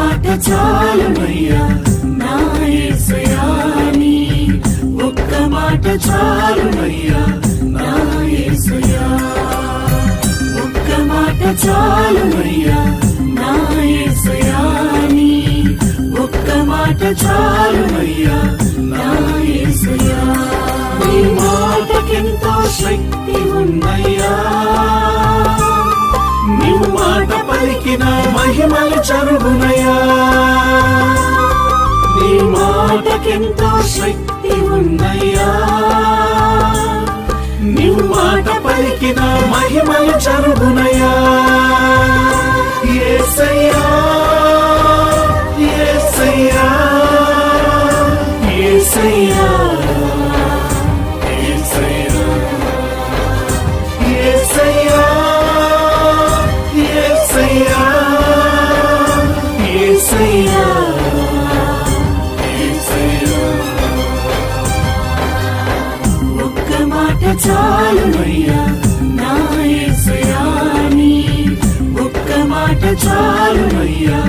మాట చాలునయ్యా నా యేసయ్యా నీ ఒక్క మాట చాలునయ్యా నా యేసయ్యా ఒక్క మాట చాలునయ్యా నా యేసయ్యా నీ ఒక్క మాట చాలునయ్యా నా యేసయ్యా నీ మాటకెంతో శక్తి ఉందయ్యా నీవు మాట పలికిన మహిమలు జరుగునయ్యా నీ మాటకెంతో శక్తి ఉందయ్యా నీవు మాట పలికిన మహిమలు జరుగునయ్యా యేసయ్యా యేసయ్యా యేసయ్యా యేసయ్యా యేసయ్యా యేసయ్యా యేసయ్యా ఒక్క మాట చాలునయ్యా నా యేసయ్యా నీ ఒక్క మాట చాలునయ్యా